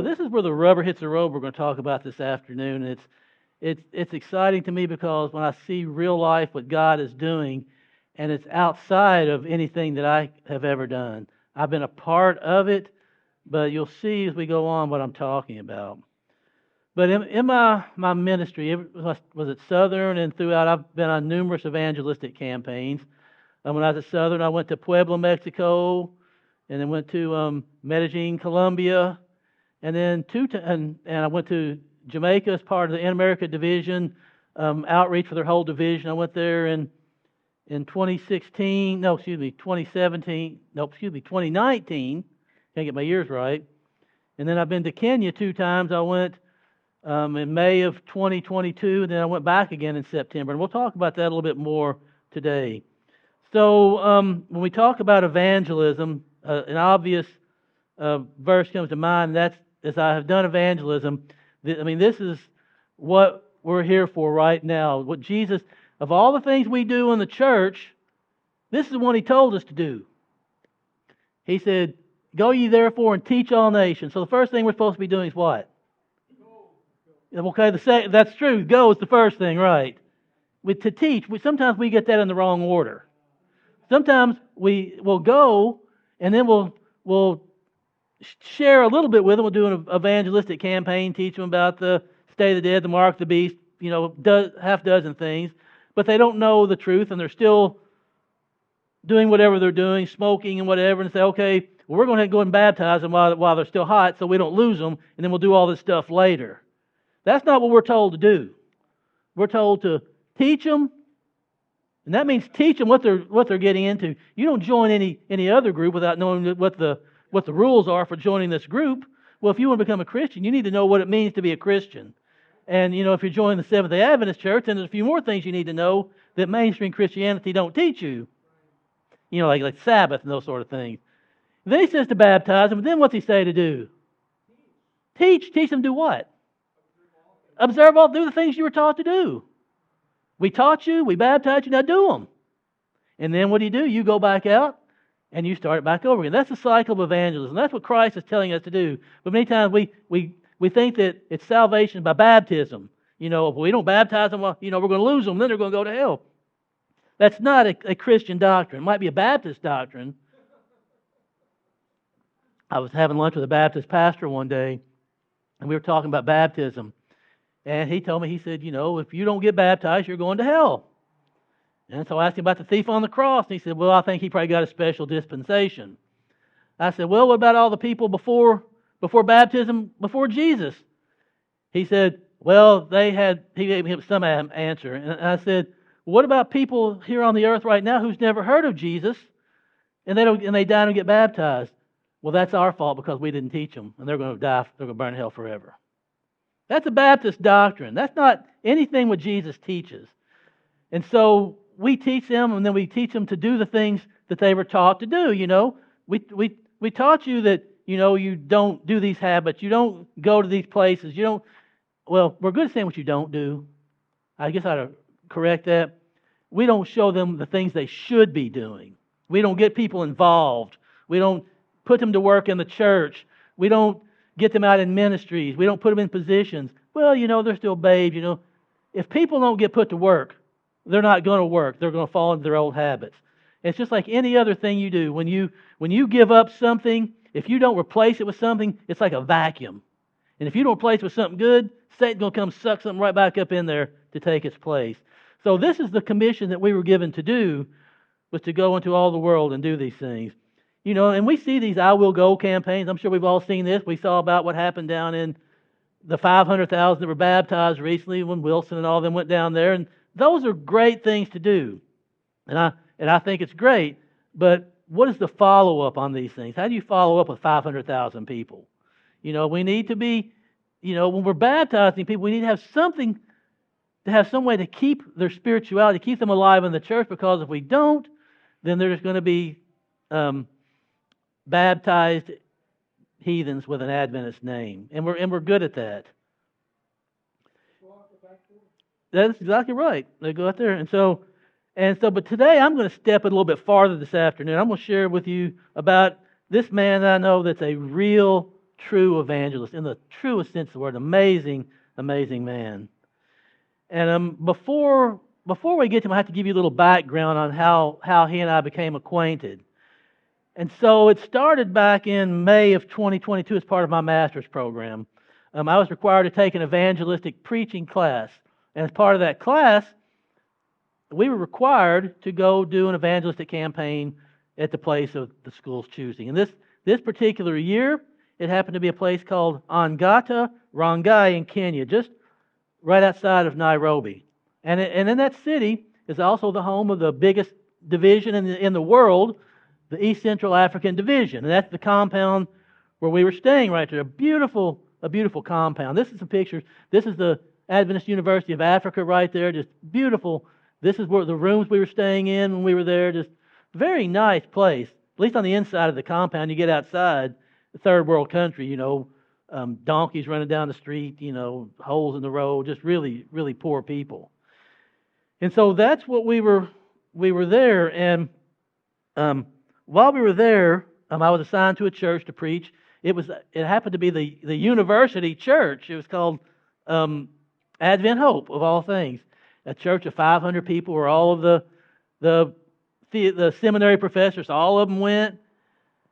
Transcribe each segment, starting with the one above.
This is where the rubber hits the road we're going to talk about this afternoon. It's exciting to me because when I see real life, what God is doing, and it's outside of anything that I have ever done. I've been a part of it, but you'll see as we go on what I'm talking about. But in my ministry, it was at Southern and throughout, I've been on numerous evangelistic campaigns. When I was at Southern, I went to Puebla, Mexico, and then went to Medellin, Colombia, and then and I went to Jamaica as part of the In-America Division outreach for their whole division. I went there in 2019. Can't get my years right. And then I've been to Kenya 2 times. I went in May of 2022, and then I went back again in September. And we'll talk about that a little bit more today. So when we talk about evangelism, an obvious verse comes to mind, and that's, as I have done evangelism, this is what we're here for right now. What Jesus, of all the things we do in the church, this is the one He told us to do. He said, "Go ye therefore and teach all nations." So the first thing we're supposed to be doing is what? Go. Okay, that's true. Go is the first thing, right? To teach, sometimes we get that in the wrong order. Sometimes we will go, and then we'll share a little bit with them. We'll do an evangelistic campaign, teach them about the state of the dead, the mark of the beast, half dozen things, but they don't know the truth, and they're still doing whatever they're doing, smoking and whatever, and say, okay, well, we're going to go and baptize them while they're still hot so we don't lose them, and then we'll do all this stuff later. That's not what we're told to do. We're told to teach them, and that means teach them what they're getting into. You don't join any other group without knowing what the rules are for joining this group. Well, if you want to become a Christian, you need to know what it means to be a Christian. And, if you're joining the Seventh-day Adventist Church, then there's a few more things you need to know that mainstream Christianity don't teach you. Like Sabbath and those sort of things. And then He says to baptize them, but then what's He say to do? Teach. Teach them to do what? Do the things you were taught to do. We taught you, we baptized you, now do them. And then what do? You go back out and you start it back over again. That's the cycle of evangelism. That's what Christ is telling us to do. But many times we think that it's salvation by baptism. If we don't baptize them, we're going to lose them, then they're going to go to hell. That's not a Christian doctrine. It might be a Baptist doctrine. I was having lunch with a Baptist pastor one day, and we were talking about baptism. And he told me, he said, if you don't get baptized, you're going to hell. And so I asked him about the thief on the cross, and he said, well, I think he probably got a special dispensation. I said, well, what about all the people before baptism, before Jesus? He said, well, he gave me some answer. And I said, what about people here on the earth right now who's never heard of Jesus, and they die and get baptized? Well, that's our fault because we didn't teach them, and they're going to die. They're going to burn in hell forever. That's a Baptist doctrine. That's not anything what Jesus teaches. And so we teach them, and then we teach them to do the things that they were taught to do. We taught you that you don't do these habits, you don't go to these places, we're good at saying what you don't do. I guess I ought to correct that. We don't show them the things they should be doing. We don't get people involved. We don't put them to work in the church. We don't get them out in ministries. We don't put them in positions. Well, they're still babes. If people don't get put to work, they're not going to work. They're going to fall into their old habits. It's just like any other thing you do. When you give up something, if you don't replace it with something, it's like a vacuum. And if you don't replace it with something good, Satan's going to come suck something right back up in there to take its place. So this is the commission that we were given to do, was to go into all the world and do these things. And we see these I Will Go campaigns. I'm sure we've all seen this. We saw about what happened down in the 500,000 that were baptized recently when Wilson and all of them went down there. And those are great things to do. And I think it's great. But what is the follow-up on these things? How do you follow up with 500,000 people? We need to be, when we're baptizing people, we need to have something, to have some way to keep their spirituality, keep them alive in the church, because if we don't, then they're just going to be baptized heathens with an Adventist name, and we're good at that. That's exactly right. They go out there, but today I'm going to step a little bit farther this afternoon. I'm going to share with you about this man that I know that's a real, true evangelist in the truest sense of the word. Amazing, amazing man. And before we get to him, I have to give you a little background on how he and I became acquainted. And so it started back in May of 2022 as part of my master's program. I was required to take an evangelistic preaching class. And as part of that class, we were required to go do an evangelistic campaign at the place of the school's choosing. And this particular year, it happened to be a place called Ongata Rongai in Kenya, just right outside of Nairobi. And in that city is also the home of the biggest division in the world, the East Central African Division. And that's the compound where we were staying right there. A beautiful compound. This is some pictures. This is the Adventist University of Africa right there. Just beautiful. This is where the rooms we were staying in when we were there. Just very nice place. At least on the inside of the compound. You get outside, the third world country, donkeys running down the street, holes in the road, just really, really poor people. And so that's what we were there. And while we were there, I was assigned to a church to preach. It happened to be the university church. It was called Advent Hope, of all things. A church of 500 people, where all of the seminary professors, all of them went.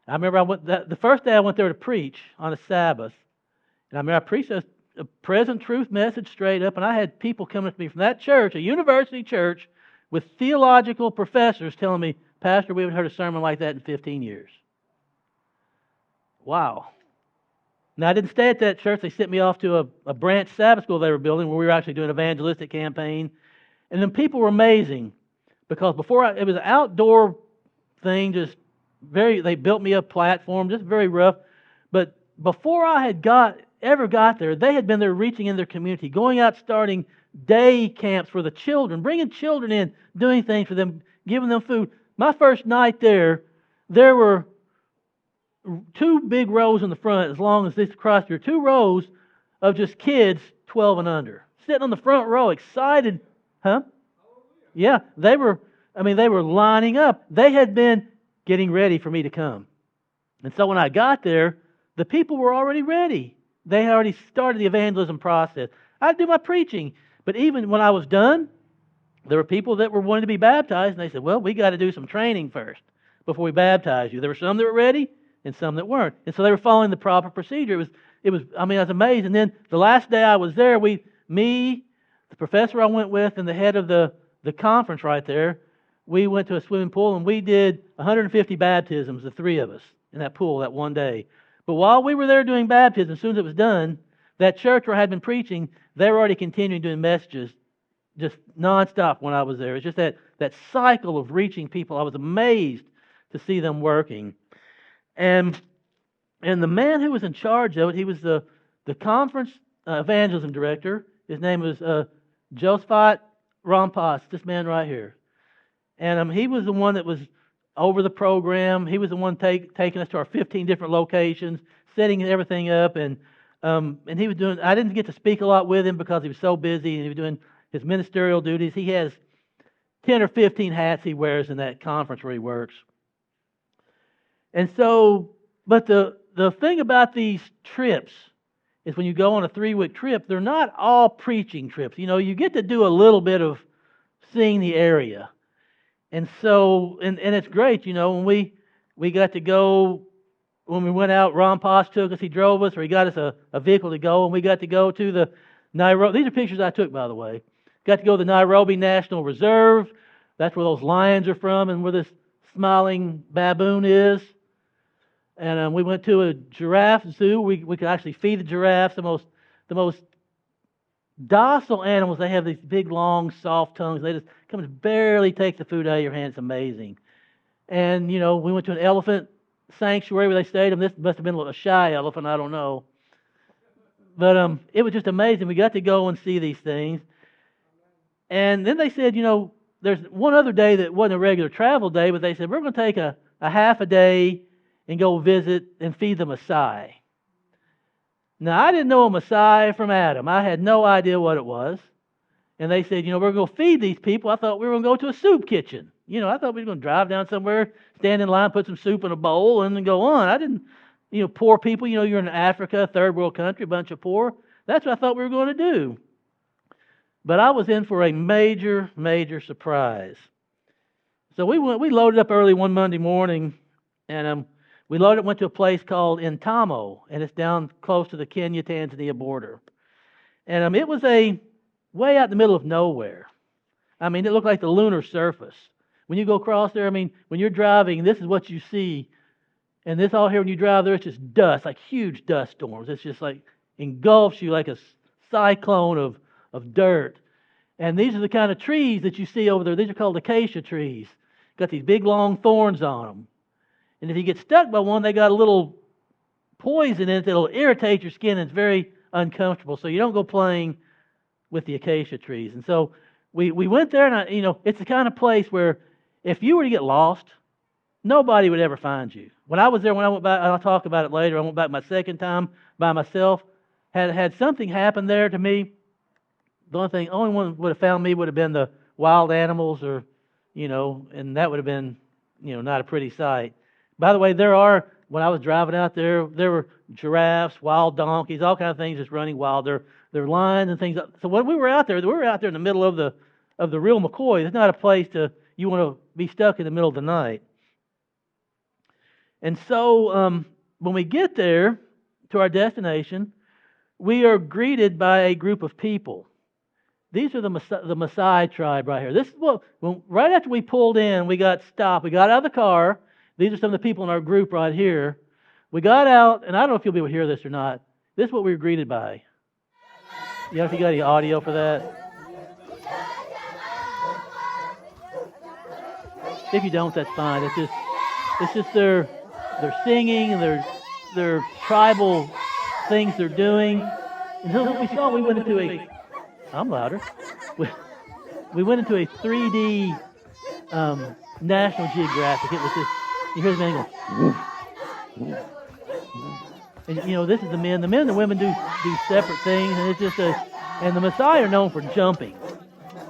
I remember the first day I went there to preach on a Sabbath. And I remember I preached a present truth message straight up, and I had people coming to me from that church, a university church, with theological professors telling me, "Pastor, we haven't heard a sermon like that in 15 years. Wow. Now, I didn't stay at that church. They sent me off to a branch Sabbath school they were building where we were actually doing an evangelistic campaign. And then people were amazing because it was an outdoor thing, they built me a platform, just very rough. But before I had ever got there, they had been there reaching in their community, going out, starting day camps for the children, bringing children in, doing things for them, giving them food. My first night there were 2 big rows in the front, as long as this across here, 2 rows of just kids 12 and under, sitting on the front row, excited. Huh? Yeah, they were lining up. They had been getting ready for me to come. And so when I got there, the people were already ready. They had already started the evangelism process. I'd do my preaching. But even when I was done, there were people that were wanting to be baptized, and they said, "Well, we got to do some training first before we baptize you." There were some that were ready and some that weren't. And so they were following the proper procedure. I was amazed. And then the last day I was there, the professor I went with, and the head of the conference right there, we went to a swimming pool, and we did 150 baptisms, the 3 of us, in that pool that one day. But while we were there doing baptism, as soon as it was done, that church where I had been preaching, they were already continuing doing messages just nonstop when I was there. It's just that cycle of reaching people. I was amazed to see them working. And the man who was in charge of it, he was the conference evangelism director. His name was Josephat Rampas, this man right here. And he was the one that was over the program. He was the one taking us to our 15 different locations, setting everything up. And he was doing, I didn't get to speak a lot with him because he was so busy and he was doing his ministerial duties. He has 10 or 15 hats he wears in that conference where he works. And so, but the thing about these trips is when you go on a 3-week trip, they're not all preaching trips. You get to do a little bit of seeing the area. And so, and it's great, when we got to go, when we went out, Ron Poss took us, he drove us, or he got us a vehicle to go, and we got to go to the Nairobi. These are pictures I took, by the way. Got to go to the Nairobi National Reserve. That's where those lions are from and where this smiling baboon is. And we went to a giraffe zoo. We could actually feed the giraffes, the most docile animals. They have these big, long, soft tongues. They just come and barely take the food out of your hand. It's amazing. And, we went to an elephant sanctuary where they stayed. This must have been a shy elephant. I don't know. But it was just amazing. We got to go and see these things. And then they said, there's one other day that wasn't a regular travel day, but they said, we're going to take a half a day and go visit and feed the Maasai. Now, I didn't know a Maasai from Adam. I had no idea what it was. And they said, we're going to feed these people. I thought we were going to go to a soup kitchen. I thought we were going to drive down somewhere, stand in line, put some soup in a bowl, and then go on. I didn't, poor people, you're in Africa, third world country, a bunch of poor. That's what I thought we were going to do. But I was in for a major, major surprise. So we loaded up early one Monday morning, and we went to a place called Intamo, and it's down close to the Kenya-Tanzania border. And it was way out in the middle of nowhere. It looked like the lunar surface. When you go across there, when you're driving, this is what you see. And this all here, when you drive there, it's just dust, like huge dust storms. It's just like engulfs you like a cyclone of dirt. And these are the kind of trees that you see over there. These are called acacia trees. Got these big, long thorns on them. And if you get stuck by one, they got a little poison in it that'll irritate your skin, and it's very uncomfortable. So you don't go playing with the acacia trees. And so we went there, and it's the kind of place where if you were to get lost, nobody would ever find you. When I was there, when I went back, I'll talk about it later, I went back my second time by myself, had something happen there to me. The only one would have found me would have been the wild animals, or, and that would have been, not a pretty sight. By the way, when I was driving out there were giraffes, wild donkeys, all kinds of things just running wild. There are lions and things. So when we were out there in the middle of the real McCoy. It's not a place you want to be stuck in the middle of the night. And so when we get there to our destination, we are greeted by a group of people. These are the Maasai tribe right here. This is right after we pulled in, we got stopped. We got out of the car. These are some of the people in our group right here. We got out, and I don't know if you'll be able to hear this or not. This is what we were greeted by. If you got any audio for that. If you don't, that's fine. It's just their singing and their tribal things they're doing. And so what we saw, we went into I'm louder. We went into a 3D National Geographic. It was just, you hear the man go, woof, woof. And this is the men. The men and the women do separate things, and it's just and the Maasai are known for jumping.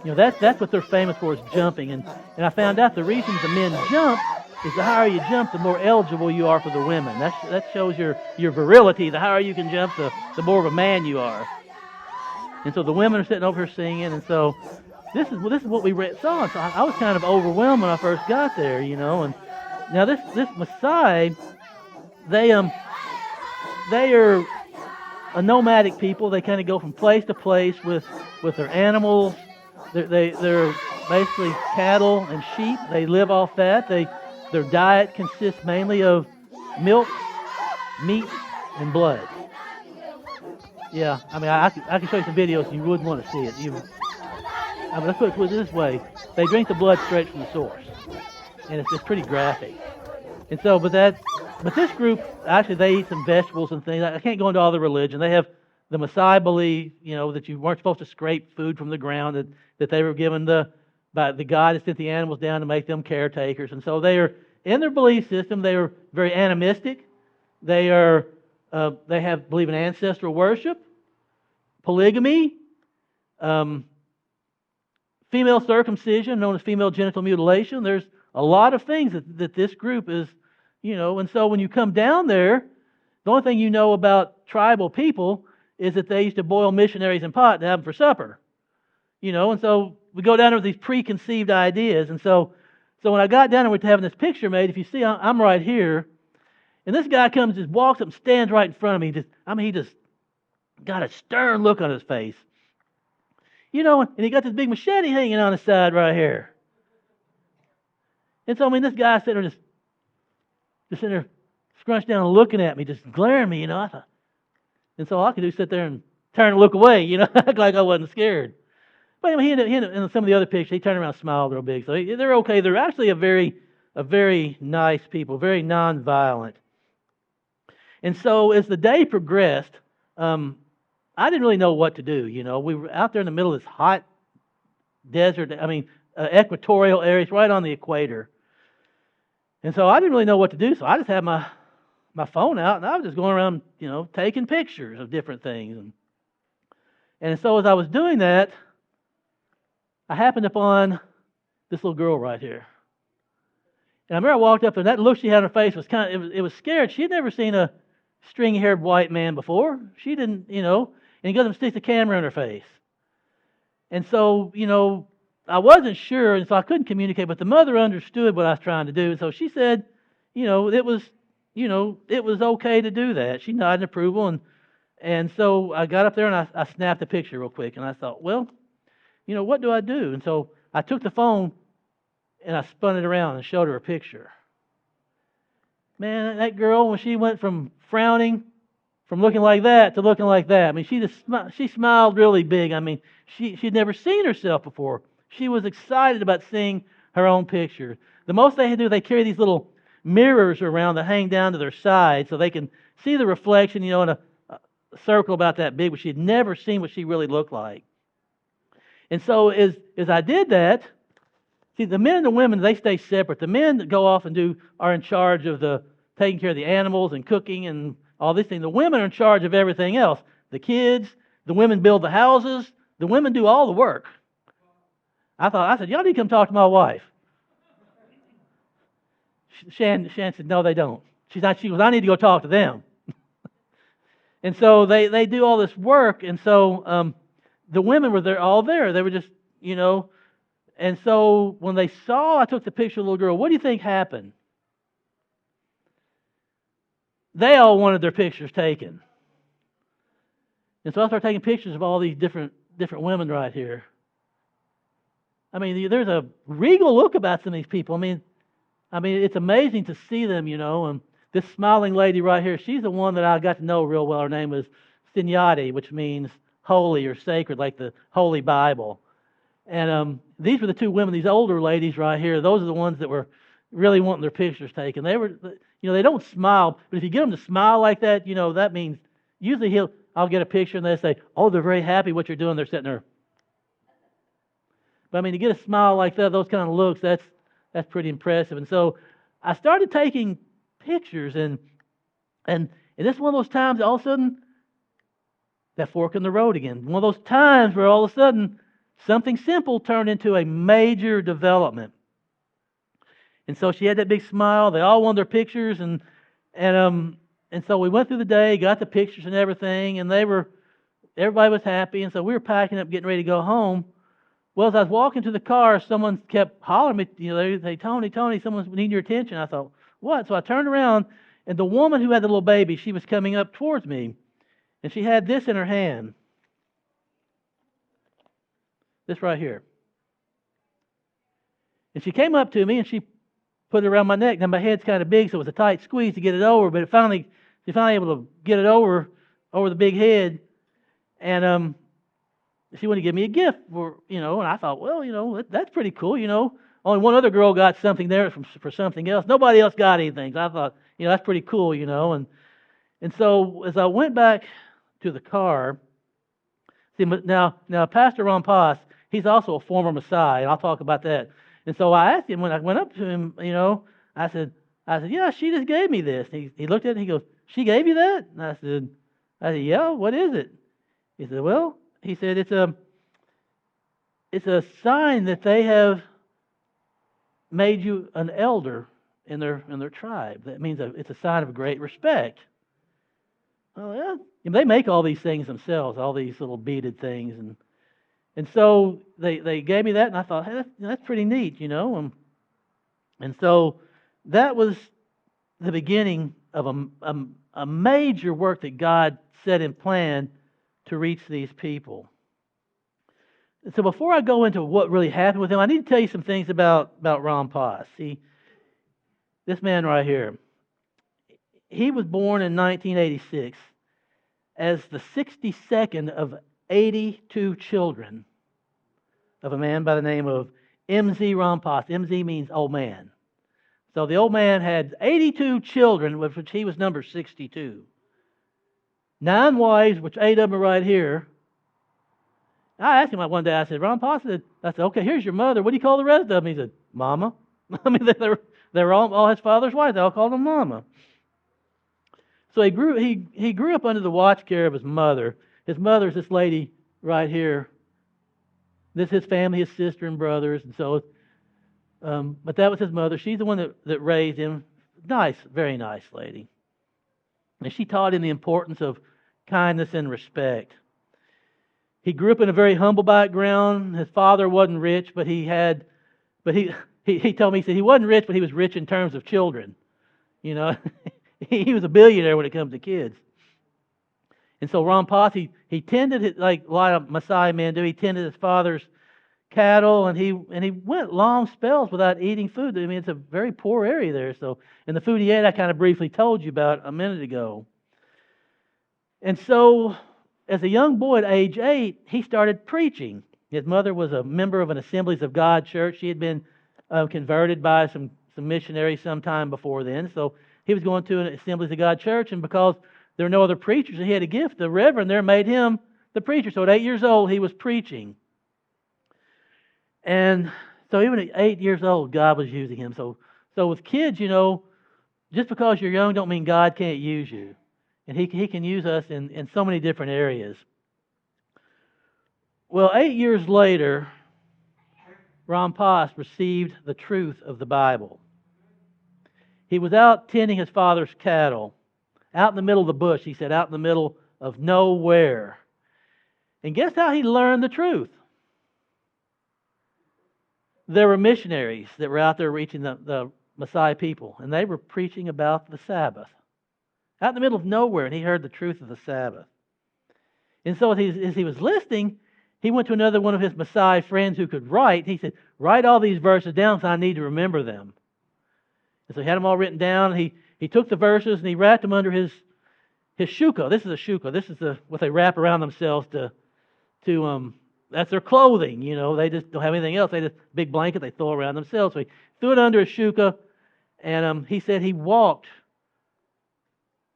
That's what they're famous for, is jumping. And I found out the reason the men jump is the higher you jump, the more eligible you are for the women. That shows your virility. The higher you can jump, the more of a man you are. And so the women are sitting over here singing, and so this is what we saw. And so I was kind of overwhelmed when I first got there, And now this Maasai, they are a nomadic people. They kind of go from place to place with their animals. They're basically cattle and sheep. They live off that. Their diet consists mainly of milk, meat, and blood. Yeah, I can show you some videos. You wouldn't want to see it. Let's put it this way: they drink the blood straight from the source, and it's pretty graphic. And so, but this group actually they eat some vegetables and things. I can't go into all the religion. They have the Maasai believe, that you weren't supposed to scrape food from the ground. That they were given by the God that sent the animals down to make them caretakers. And so they are in their belief system. They are very animistic. They believe in ancestral worship, polygamy, female circumcision, known as female genital mutilation. There's a lot of things that this group is, And so when you come down there, the only thing you know about tribal people is that they used to boil missionaries in pot to have them for supper. And so we go down there with these preconceived ideas. And so when I got down there, we're having this picture made. If you see, I'm right here. And this guy just walks up and stands right in front of me. He just got a stern look on his face. And he got this big machete hanging on his side right here. And so, this guy sitting there just sitting there scrunched down and looking at me, just glaring at me, And so all I could do is sit there and turn and look away, act like I wasn't scared. But anyway, he ended up, in some of the other pictures, he turned around and smiled real big. So they're okay. They're actually a very nice people, very nonviolent. And so as the day progressed, I didn't really know what to do. We were out there in the middle of this hot desert, equatorial areas right on the equator. And so I didn't really know what to do. So I just had my my phone out, and I was just going around, taking pictures of different things. And so as I was doing that, I happened upon this little girl right here. And I remember I walked up, and that look she had on her face was it was scared. She had never seen a stringy-haired white man before. She didn't, and he goes and sticks the camera in her face. And so, I wasn't sure, and so I couldn't communicate, but the mother understood what I was trying to do. And so she said, it was okay to do that. She nodded in approval, and so I got up there and I snapped a picture real quick, and I thought, well, what do I do? And so I took the phone and I spun it around and showed her a picture. Man, that girl, when she went from frowning, from looking like that to looking like that, I mean, she smiled really big. I mean, she'd never seen herself before. She was excited about seeing her own picture. The most they do, they carry these little mirrors around that hang down to their side so they can see the reflection, in a circle about that big, but she had never seen what she really looked like. And so as I did that, see, the men and the women, they stay separate. The men that go off and are in charge of taking care of the animals and cooking and all these things. The women are in charge of everything else. The kids, the women build the houses. The women do all the work. I said, y'all need to come talk to my wife. Shan said, no, they don't. She goes, I need to go talk to them. And so they do all this work. And so the women were all there. They were just, And so when they saw I took the picture of the little girl, what do you think happened? They all wanted their pictures taken. And so I started taking pictures of all these different women right here. I mean, there's a regal look about some of these people. I mean, it's amazing to see them, And this smiling lady right here, she's the one that I got to know real well. Her name was Stinyati, which means holy or sacred, like the Holy Bible. And these were the two women, these older ladies right here. Those are the ones that were really wanting their pictures taken. They were, they don't smile, but if you get them to smile like that, that means usually I'll get a picture and they say, oh, they're very happy what you're doing. They're sitting there. But to get a smile like that, those kind of looks, that's pretty impressive. And so I started taking pictures, and this is one of those times all of a sudden that fork in the road again. One of those times where all of a sudden something simple turned into a major development. And so she had that big smile. They all wanted their pictures, and so we went through the day, got the pictures and everything, and everybody was happy. And so we were packing up, getting ready to go home. Well, as I was walking to the car, someone kept hollering at me. They say, Tony, someone's needing your attention. I thought, what? So I turned around, and the woman who had the little baby, she was coming up towards me, and she had this in her hand. This right here. And she came up to me, and she put it around my neck. Now, my head's kind of big, so it was a tight squeeze to get it over, but she finally able to get it over the big head. And she wanted to give me a gift, and I thought, well, that's pretty cool, Only one other girl got something there for something else. Nobody else got anything. So I thought, that's pretty cool, And so as I went back to the car, see, now Pastor Ron Poss, he's also a former Messiah, and I'll talk about that. And so I asked him when I went up to him, I said, yeah, she just gave me this. He looked at it and he goes, she gave you that? And I said, yeah, what is it? He said, well, it's a sign that they have made you an elder in their tribe. That means it's a sign of great respect. Oh yeah, they make all these things themselves, all these little beaded things, and so they gave me that, and I thought, hey, that's pretty neat, And so that was the beginning of a major work that God set in plan to reach these people. So before I go into what really happened with him, I need to tell you some things about Ron Poss. See, this man right here, he was born in 1986 as the 62nd of 82 children of a man by the name of M.Z. Ron Poss. M.Z. means old man. So the old man had 82 children, of which he was number 62. 9 wives, which 8 of them are right here. I asked him one day, I said, Ron Poss, I said, okay, here's your mother. What do you call the rest of them? He said, Mama. They were all his father's wives. They all called him Mama. So he grew up under the watch care of his mother. His mother's this lady right here. This is his family, his sister and brothers, and so. But that was his mother. She's the one that raised him. Nice, very nice lady. And she taught him the importance of kindness and respect. He grew up in a very humble background. His father wasn't rich, but he told me, he said he wasn't rich, but he was rich in terms of children. You know, he was a billionaire when it comes to kids. And so Ron Potts, he tended, like a lot of Messiah men do, he tended his father's cattle, and he went long spells without eating food. I mean, it's a very poor area there. So, and the food he ate, I kind of briefly told you about a minute ago. And so, as a young boy at age 8, he started preaching. His mother was a member of an Assemblies of God church. She had been converted by some missionaries sometime before then. So he was going to an Assemblies of God church, and because there were no other preachers, he had a gift. The reverend there made him the preacher. So at 8 years old, he was preaching. And so even at 8 years old, God was using him. So with kids, you know, just because you're young don't mean God can't use you. And He can use us in so many different areas. Well, 8 years later, Ron Potts received the truth of the Bible. He was out tending his father's cattle, out in the middle of the bush, he said, out in the middle of nowhere. And guess how he learned the truth? There were missionaries that were out there reaching the Messiah people, and they were preaching about the Sabbath. Out in the middle of nowhere, and he heard the truth of the Sabbath. And so as he was listening, he went to another one of his Messiah friends who could write. He said, write all these verses down so I need to remember them. And so he had them all written down. He took the verses and he wrapped them under his shuka. This is a shuka. This is what they wrap around themselves to that's their clothing. You know, they just don't have anything else. They just big blanket they throw around themselves. So he threw it under his shuka, and he said he walked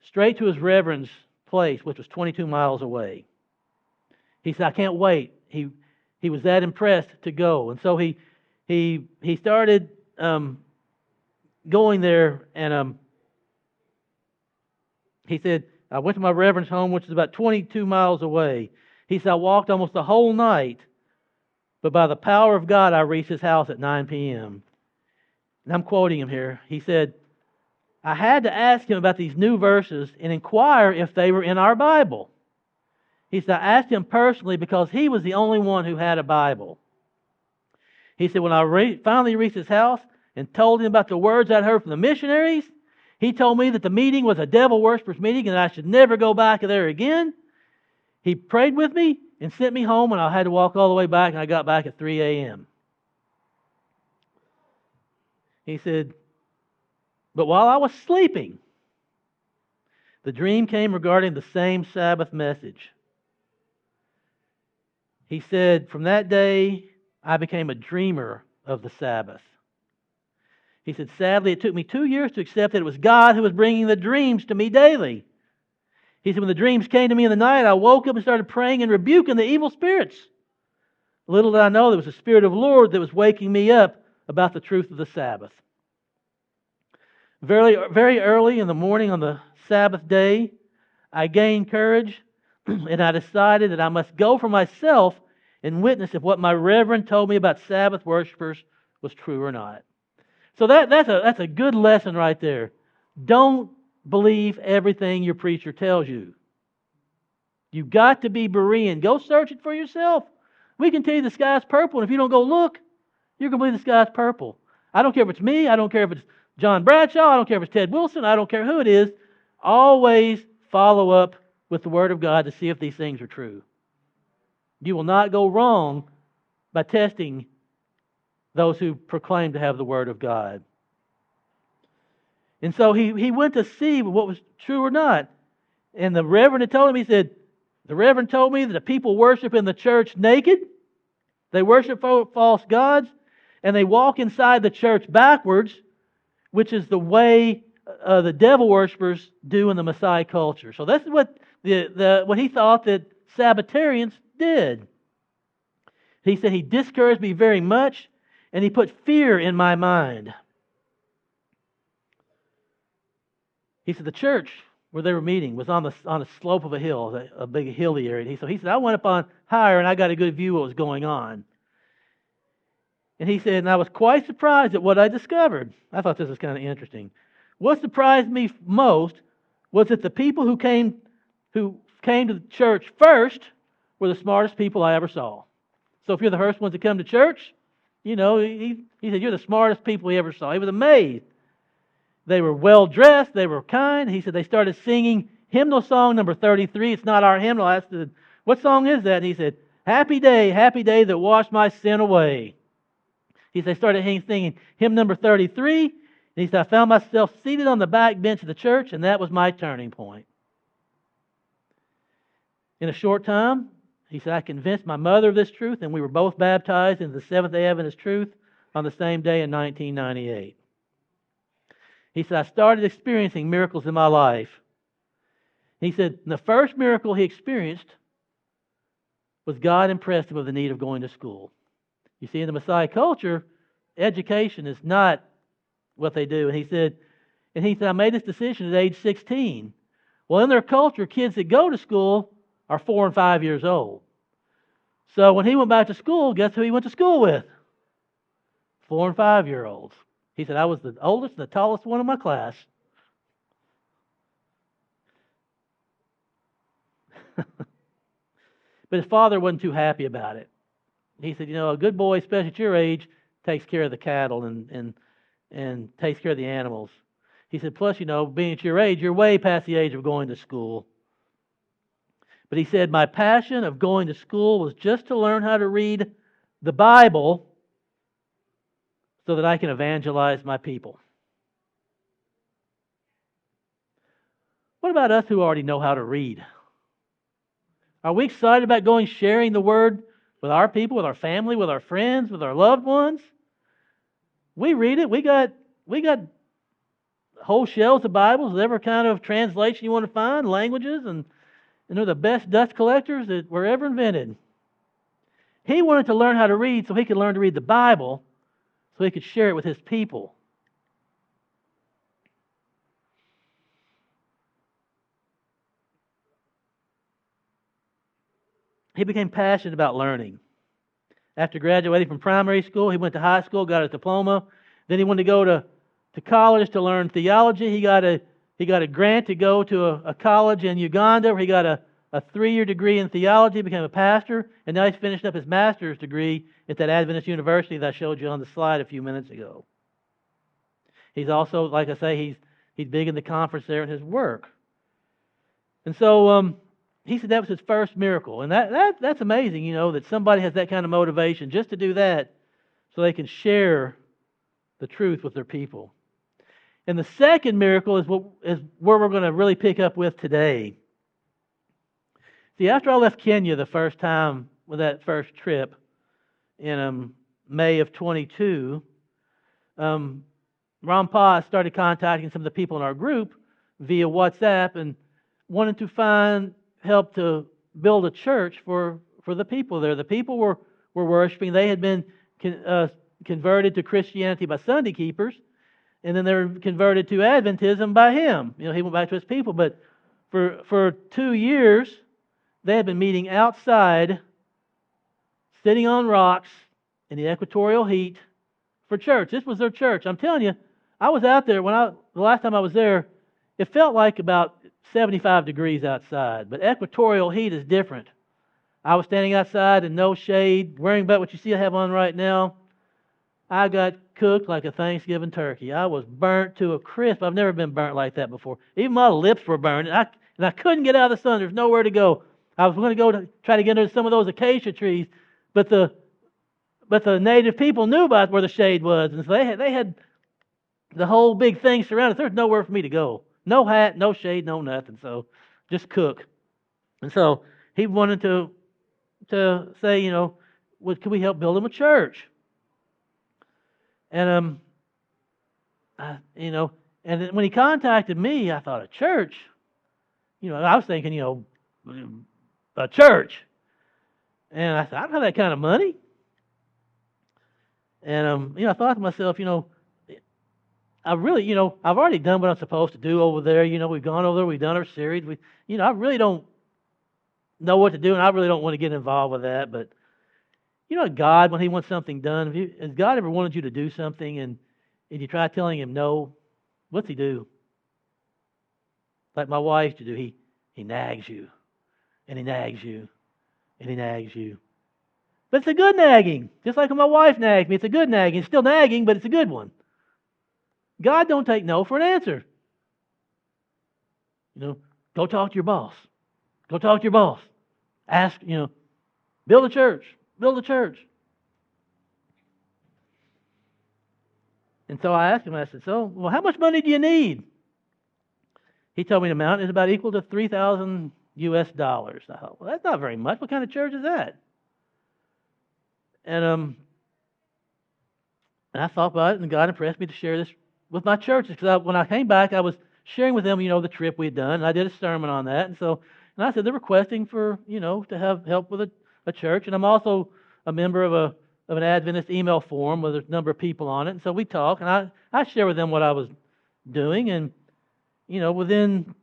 straight to his reverend's place, which was 22 miles away. He said, I can't wait. He was that impressed to go. And so he started going there, and he said, I went to my reverend's home, which is about 22 miles away. He said, I walked almost the whole night, but by the power of God, I reached his house at 9 p.m. And I'm quoting him here. He said, I had to ask him about these new verses and inquire if they were in our Bible. He said, I asked him personally because he was the only one who had a Bible. He said, when I finally reached his house and told him about the words I'd heard from the missionaries, he told me that the meeting was a devil worshippers meeting and I should never go back there again. He prayed with me and sent me home, and I had to walk all the way back, and I got back at 3 a.m. He said, but while I was sleeping, the dream came regarding the same Sabbath message. He said, from that day, I became a dreamer of the Sabbath. He said, sadly, it took me 2 years to accept that it was God who was bringing the dreams to me daily. He said, when the dreams came to me in the night, I woke up and started praying and rebuking the evil spirits. Little did I know there was the Spirit of the Lord that was waking me up about the truth of the Sabbath. Very, very early in the morning on the Sabbath day, I gained courage and I decided that I must go for myself and witness if what my reverend told me about Sabbath worshipers was true or not. So that's a good lesson right there. Don't believe everything your preacher tells you. You've got to be Berean. Go search it for yourself. We can tell you the sky's purple, and if you don't go look, you're going to believe the sky's purple. I don't care if it's me. I don't care if it's John Bradshaw. I don't care if it's Ted Wilson. I don't care who it is. Always follow up with the Word of God to see if these things are true. You will not go wrong by testing those who proclaim to have the Word of God. And so he went to see what was true or not. And the reverend had told him, he said, the reverend told me that the people worship in the church naked. They worship false gods. And they walk inside the church backwards, which is the way the devil worshipers do in the Messiah culture. So this is what he thought that Sabbatarians did. He said, he discouraged me very much, and he put fear in my mind. He said, the church where they were meeting was on a slope of a hill, a big hilly area. So he said, I went up on higher and I got a good view of what was going on. And he said, and I was quite surprised at what I discovered. I thought this was kind of interesting. What surprised me most was that the people who came to the church first were the smartest people I ever saw. So if you're the first ones to come to church, he said, you're the smartest people he ever saw. He was amazed. They were well dressed. They were kind. He said they started singing hymnal song number 33. It's not our hymnal. I asked, what song is that? And he said, happy day that washed my sin away. He said they started singing hymn number 33. And he said, I found myself seated on the back bench of the church, and that was my turning point. In a short time, he said, I convinced my mother of this truth, and we were both baptized into the Seventh-day Adventist truth on the same day in 1998. He said, I started experiencing miracles in my life. He said, the first miracle he experienced was God impressed him with the need of going to school. You see, in the Messiah culture, education is not what they do. And he said, I made this decision at age 16. Well, in their culture, kids that go to school are 4 and 5 years old. So when he went back to school, guess who he went to school with? 4 and 5-year-olds. He said, I was the oldest and the tallest one in my class. But his father wasn't too happy about it. He said, a good boy, especially at your age, takes care of the cattle and takes care of the animals. He said, plus, being at your age, you're way past the age of going to school. But he said, my passion of going to school was just to learn how to read the Bible so that I can evangelize my people. What about us who already know how to read? Are we excited about going sharing the Word with our people, with our family, with our friends, with our loved ones? We read it. We got whole shelves of Bibles, whatever kind of translation you want to find, languages, and they're the best dust collectors that were ever invented. He wanted to learn how to read so he could learn to read the Bible so he could share it with his people. He became passionate about learning. After graduating from primary school, he went to high school, got his diploma. Then he wanted to go to college to learn theology. He got a grant to go to a college in Uganda where he got a 3-year degree in theology, became a pastor, and now he's finished up his master's degree at that Adventist university that I showed you on the slide a few minutes ago. He's also, like I say, he's big in the conference there in his work. And so he said that was his first miracle. And that's amazing, that somebody has that kind of motivation just to do that so they can share the truth with their people. And the second miracle is where we're going to really pick up with today. See, after I left Kenya the first time with that first trip in May of 22, Rampa started contacting some of the people in our group via WhatsApp and wanted to find help to build a church for the people there. The people were worshiping. They had been converted to Christianity by Sunday keepers, and then they were converted to Adventism by him. He went back to his people. But for 2 years, they had been meeting outside, sitting on rocks in the equatorial heat for church. This was their church. I'm telling you, I was out there the last time I was there. It felt like about 75 degrees outside, but equatorial heat is different. I was standing outside in no shade, wearing about what you see I have on right now. I got cooked like a Thanksgiving turkey. I was burnt to a crisp. I've never been burnt like that before. Even my lips were burned, and I couldn't get out of the sun. There's nowhere to go. I was going to go to try to get under some of those acacia trees, but the native people knew about where the shade was, and so they had the whole big thing surrounded. There's nowhere for me to go. No hat, no shade, no nothing. So just cook. And so he wanted to say, could we help build him a church? And and when he contacted me, I thought, a church? I was thinking, a church. And I said, I don't have that kind of money. And I thought to myself, I've already done what I'm supposed to do over there. We've gone over there, we've done our series. I really don't know what to do, and I really don't want to get involved with that. But God, when He wants something done, has God ever wanted you to do something and you try telling Him no? What's He do? Like my wife to do, He nags you, and He nags you, and He nags you. But it's a good nagging, just like when my wife nags me. It's a good nagging. It's still nagging, but it's a good one. God don't take no for an answer. Go talk to your boss. Go talk to your boss. Ask, build a church. Build a church. And so I asked him, I said, well, how much money do you need? He told me the amount is about equal to $3,000 US. I thought, well, that's not very much. What kind of church is that? And I thought about it, and God impressed me to share this with my churches. Because when I came back, I was sharing with them, the trip we had done, and I did a sermon on that. And I said they're requesting for, to have help with a church. And I'm also a member of an Adventist email forum with a number of people on it. And so we talk, and I share with them what I was doing. And, within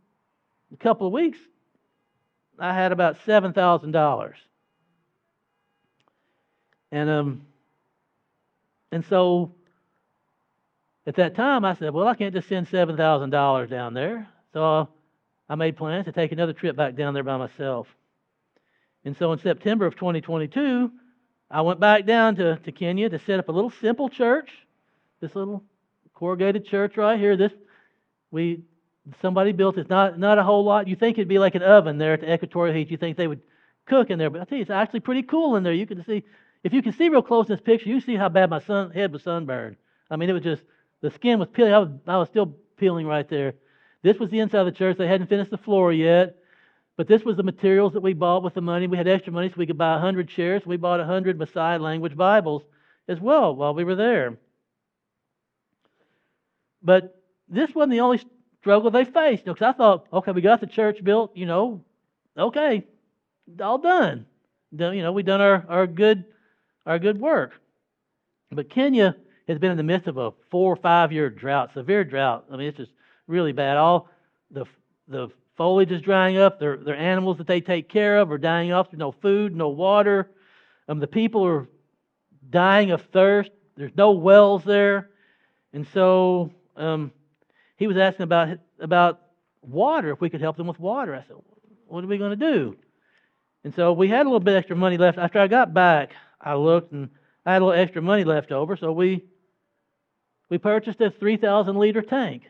a couple of weeks, I had about $7,000. And so at that time, I said, well, I can't just send $7,000 down there. So I made plans to take another trip back down there by myself. And so in September of 2022, I went back down to Kenya to set up a little simple church, this little corrugated church right here. Somebody built it, not a whole lot. You think it'd be like an oven there at the equatorial heat. You think they would cook in there, but I tell you, it's actually pretty cool in there. You can see, if you can see real close in this picture, you see how bad my head was sunburned. I mean, it was just, the skin was peeling. I was still peeling right there. This was the inside of the church. They hadn't finished the floor yet, but this was the materials that we bought with the money. We had extra money, so we could buy 100 chairs. We bought 100 Messiah language Bibles as well while we were there. But this wasn't the only struggle they faced. Because I thought, okay, we got the church built. Okay, all done. We done our good work. But Kenya has been in the midst of a 4 or 5 year drought, severe drought. I mean, it's just really bad. All the foliage is drying up. Their animals that they take care of are dying off. There's no food, no water. The people are dying of thirst. There's no wells there. And so he was asking about water, if we could help them with water. I said, what are we going to do? And so we had a little bit extra money left. After I got back, I looked, and I had a little extra money left over. So we purchased a 3,000-liter tank.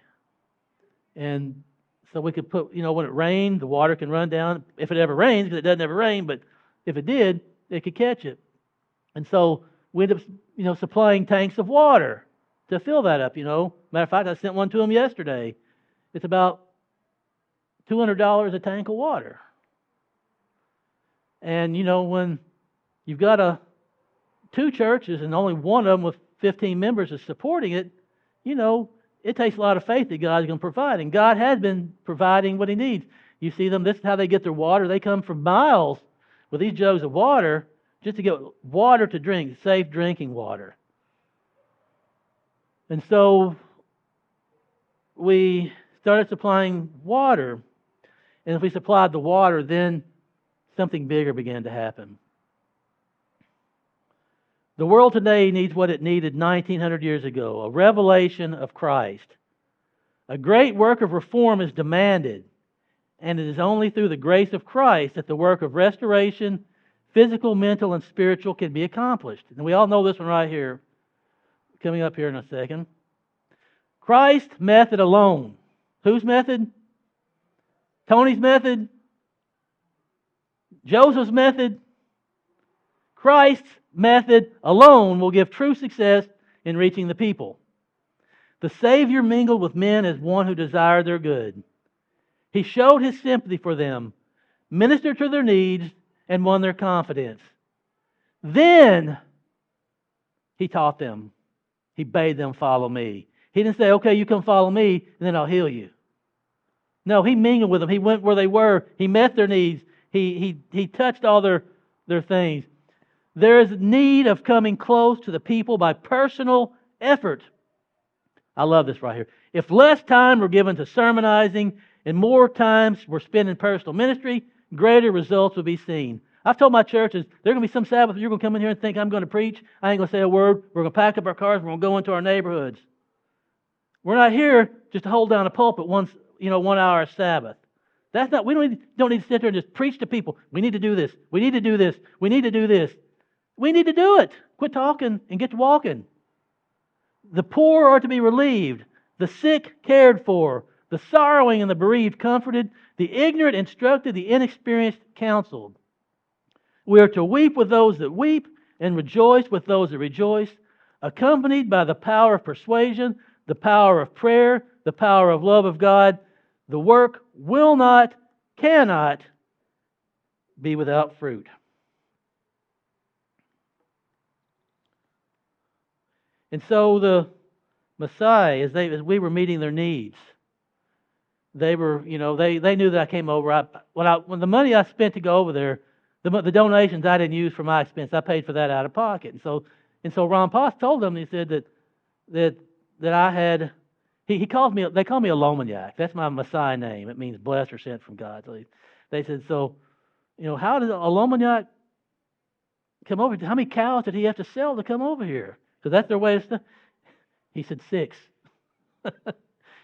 And so we could put, when it rained, the water can run down. If it ever rains, because it doesn't ever rain, but if it did, it could catch it. And so we ended up, supplying tanks of water to fill that up, Matter of fact, I sent one to them yesterday. It's about $200 a tank of water. And, when you've got 2 churches and only one of them with 15 members is supporting it, it takes a lot of faith that God's going to provide. And God has been providing what He needs. You see them, this is how they get their water. They come from miles with these jugs of water just to get water to drink, safe drinking water. And so we started supplying water. And if we supplied the water, then something bigger began to happen. The world today needs what it needed 1,900 years ago, a revelation of Christ. A great work of reform is demanded, and it is only through the grace of Christ that the work of restoration, physical, mental, and spiritual, can be accomplished. And we all know this one right here, coming up here in a second. Christ's method alone. Whose method? Tony's method? Joseph's method? Christ's method alone will give true success in reaching the people. The Savior mingled with men as one who desired their good. He showed His sympathy for them, ministered to their needs, and won their confidence. Then He taught them. He bade them follow me. He didn't say, okay, you come follow me, and then I'll heal you. No, He mingled with them. He went where they were. He met their needs. He touched all their things. There is need of coming close to the people by personal effort. I love this right here. If less time were given to sermonizing and more times were spent in personal ministry, greater results would be seen. I've told my churches, there are going to be some Sabbath you're going to come in here and think I'm going to preach. I ain't going to say a word. We're going to pack up our cars. We're going to go into our neighborhoods. We're not here just to hold down a pulpit 1 hour a Sabbath. That's not. We don't need to sit there and just preach to people. We need to do this. We need to do this. We need to do this. We need to do it. Quit talking and get to walking. The poor are to be relieved, the sick cared for, the sorrowing and the bereaved comforted, the ignorant instructed, the inexperienced counseled. We are to weep with those that weep and rejoice with those that rejoice, accompanied by the power of persuasion, the power of prayer, the power of love of God. The work will not, cannot be without fruit. And so the Messiah, as we were meeting their needs, they were, they knew that I came over. When the money I spent to go over there, the donations I didn't use for my expense, I paid for that out of pocket. And so Ron Poss told them, he said that I had, they call me a Lomaniac. That's my Messiah name. It means blessed or sent from God. So they said, so, how did a Lomaniac come over? How many cows did he have to sell to come over here? Because that's their way of stuff. He said 6.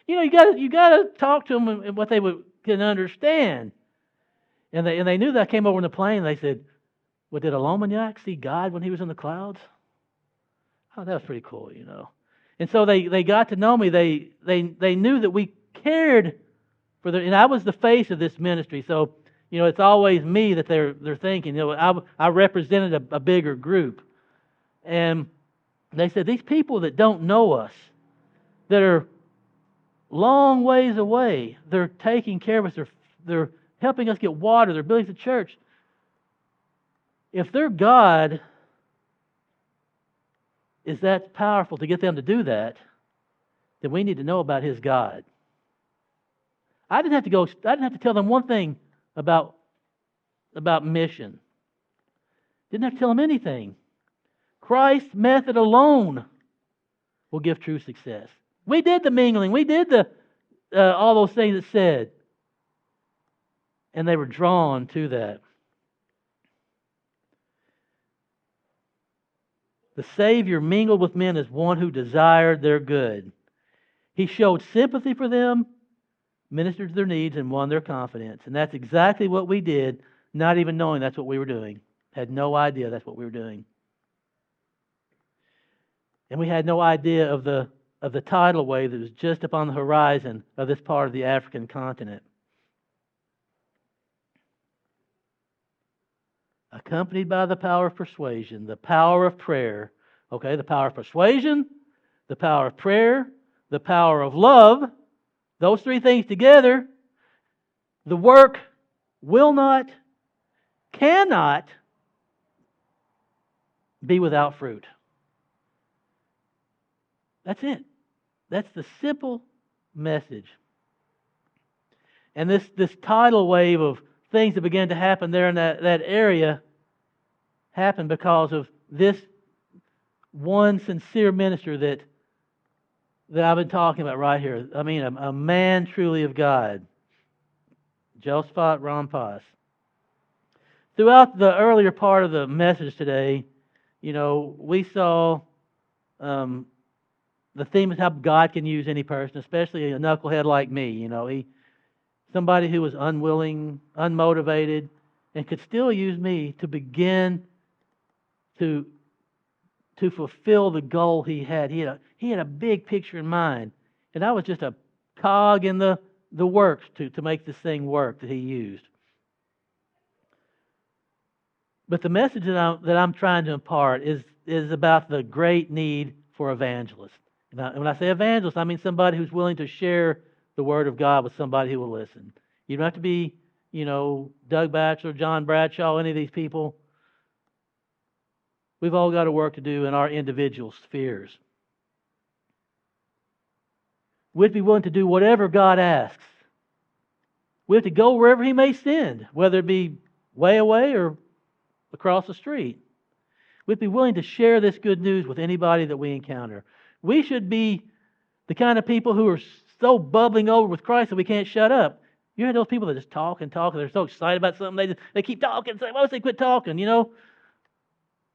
You got to talk to them in what they can understand. And they knew that I came over in the plane. And they said, "Well, did a Lomaniac see God when he was in the clouds?" Oh, that was pretty cool, And so they got to know me. They knew that we cared for and I was the face of this ministry. So it's always me that they're thinking. I represented a bigger group, and they said, these people that don't know us, that are long ways away, they're taking care of us, they're helping us get water, they're building the church. If their God is that powerful to get them to do that, then we need to know about His God. I didn't have to tell them one thing about mission. Didn't have to tell them anything. Christ's method alone will give true success. We did the mingling. We did all those things it said. And they were drawn to that. The Savior mingled with men as one who desired their good. He showed sympathy for them, ministered to their needs, and won their confidence. And that's exactly what we did, not even knowing that's what we were doing. Had no idea that's what we were doing. And we had no idea of the tidal wave that was just upon the horizon of this part of the African continent. Accompanied by the power of persuasion, the power of prayer. Okay, the power of persuasion, the power of prayer, the power of love. Those three things together, the work will not, cannot be without fruit. That's it. That's the simple message. And this tidal wave of things that began to happen there in that area happened because of this one sincere minister that I've been talking about right here. I mean, a man truly of God. Josephat Rampas. Throughout the earlier part of the message today, we saw the theme is how God can use any person, especially a knucklehead like me. Somebody who was unwilling, unmotivated, and could still use me to begin to fulfill the goal he had. He had a big picture in mind, and I was just a cog in the works to make this thing work that he used. But the message that I'm trying to impart is about the great need for evangelists. And when I say evangelist, I mean somebody who's willing to share the Word of God with somebody who will listen. You don't have to be, Doug Batchelor, John Bradshaw, any of these people. We've all got a work to do in our individual spheres. We have to be willing to do whatever God asks. We have to go wherever He may send, whether it be way away or across the street. We have to be willing to share this good news with anybody that we encounter. We should be The kind of people who are so bubbling over with Christ that we can't shut up. You hear those people that just talk and talk, and they're so excited about something, they keep talking, say, why don't they quit talking,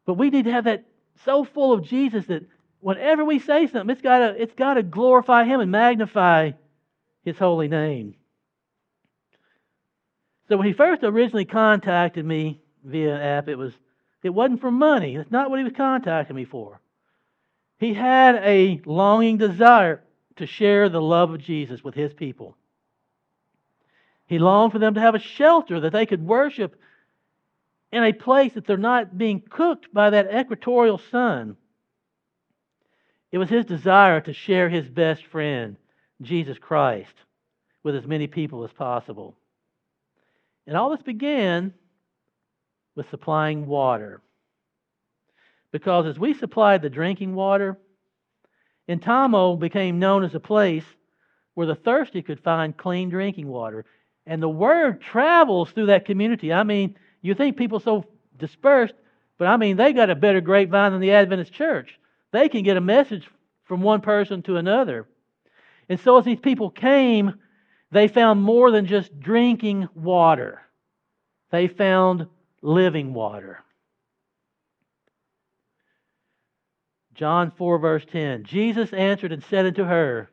But we need to have that so full of Jesus that whenever we say something, it's gotta glorify Him and magnify His holy name. So when he first originally contacted me via an app, it wasn't for money. That's not what he was contacting me for. He had a longing desire to share the love of Jesus with his people. He longed for them to have a shelter that they could worship in a place that they're not being cooked by that equatorial sun. It was his desire to share his best friend, Jesus Christ, with as many people as possible. And all this began with supplying water. Because as we supplied the drinking water, Intamo became known as a place where the thirsty could find clean drinking water. And the word travels through that community. I mean, you think people so dispersed, but I mean, they got a better grapevine than the Adventist church. They can get a message from one person to another. And so as these people came, they found more than just drinking water. They found living water. John 4, verse 10. Jesus answered and said unto her,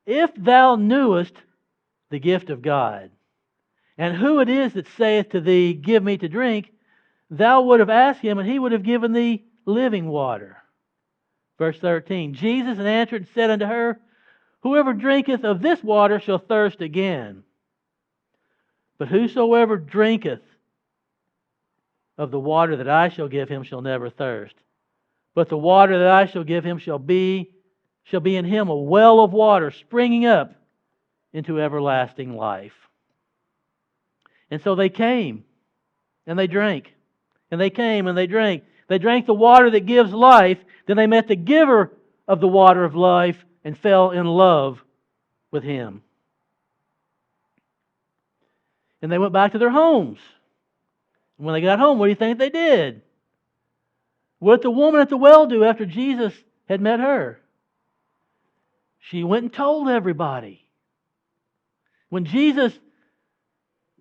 If thou knewest the gift of God, and who it is that saith to thee, Give me to drink, thou would have asked him, and he would have given thee living water. Verse 13. Jesus answered and said unto her, Whoever drinketh of this water shall thirst again. But whosoever drinketh of the water that I shall give him shall never thirst. But the water that I shall give him shall be in him a well of water springing up into everlasting life. And so they came, and they drank. And they came, and they drank. They drank the water that gives life. Then they met the giver of the water of life and fell in love with him. And they went back to their homes. And when they got home, what do you think they did? What did the woman at the well do after Jesus had met her? She went and told everybody. When Jesus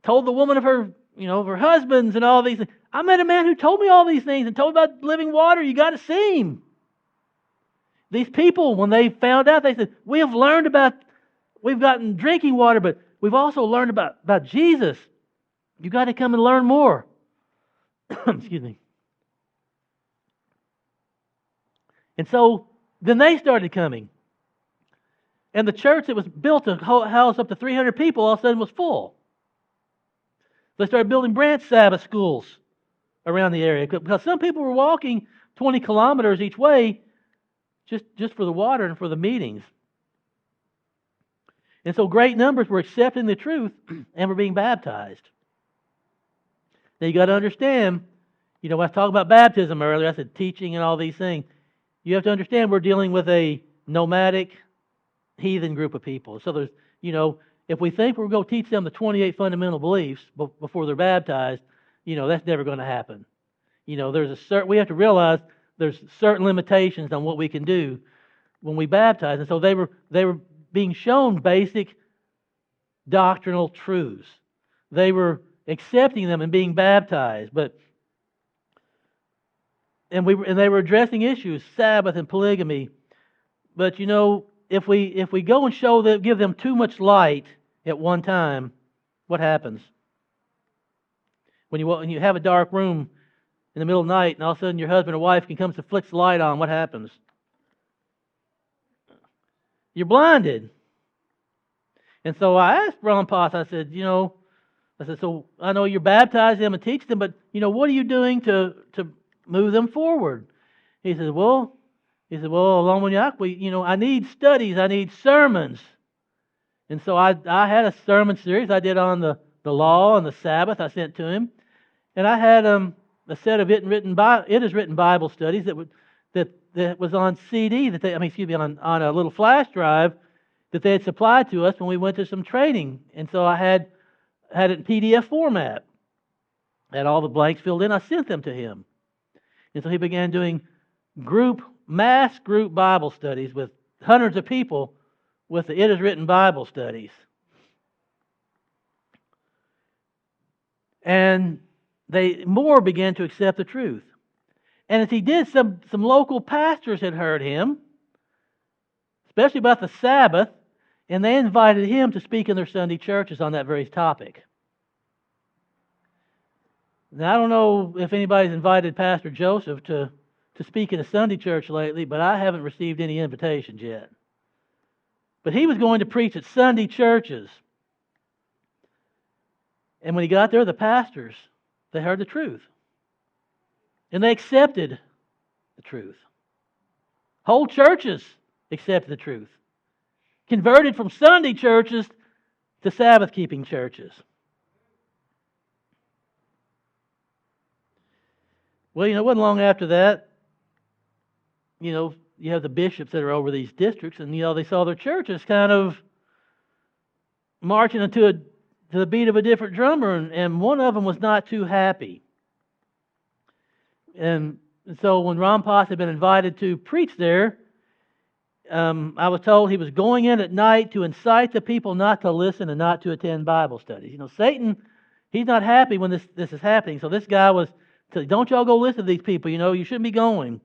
told the woman of her, of her husbands and all these things, I met a man who told me all these things and told me about living water. You got to see him. These people, when they found out, they said, we've gotten drinking water, but we've also learned about Jesus. You got to come and learn more. Excuse me. And so then they started coming. And the church that was built to house up to 300 people all of a sudden was full. They started building branch Sabbath schools around the area because some people were walking 20 kilometers each way just for the water and for the meetings. And so great numbers were accepting the truth and were being baptized. Now you got to understand, I was talking about baptism earlier. I said teaching and all these things. You have to understand we're dealing with a nomadic, heathen group of people. So there's, if we think we're going to teach them the 28 fundamental beliefs before they're baptized, that's never going to happen. We have to realize there's certain limitations on what we can do when we baptize. And so they were being shown basic doctrinal truths. They were accepting them and being baptized, and they were addressing issues, Sabbath and polygamy. But if we go and give them too much light at one time, what happens? When you have a dark room in the middle of the night, and all of a sudden your husband or wife comes to flick the light on, what happens? You're blinded. And so I asked Ron Potts, I said, so I know you're baptizing them and teaching them, but what are you doing to move them forward? He said, along with you, I need studies, I need sermons. And so I had a sermon series I did on the law and the Sabbath I sent to him. And I had a set of it is written Bible studies that was on CD on a little flash drive that they had supplied to us when we went to some training. And so I had it in PDF format. I had all the blanks filled in. I sent them to him. And so he began doing mass group Bible studies with hundreds of people with the It Is Written Bible studies. And more began to accept the truth. And as he did, some local pastors had heard him, especially about the Sabbath, and they invited him to speak in their Sunday churches on that very topic. Now, I don't know if anybody's invited Pastor Joseph to speak in a Sunday church lately, but I haven't received any invitations yet. But he was going to preach at Sunday churches. And when he got there, the pastors, they heard the truth. And they accepted the truth. Whole churches accepted the truth. Converted from Sunday churches to Sabbath-keeping churches. Well, it wasn't long after that, you have the bishops that are over these districts, and, they saw their churches kind of marching to the beat of a different drummer, and one of them was not too happy. And so when Ron Potts had been invited to preach there, I was told he was going in at night to incite the people not to listen and not to attend Bible studies. Satan, he's not happy when this is happening. So this guy was saying, don't y'all go listen to these people, you shouldn't be going.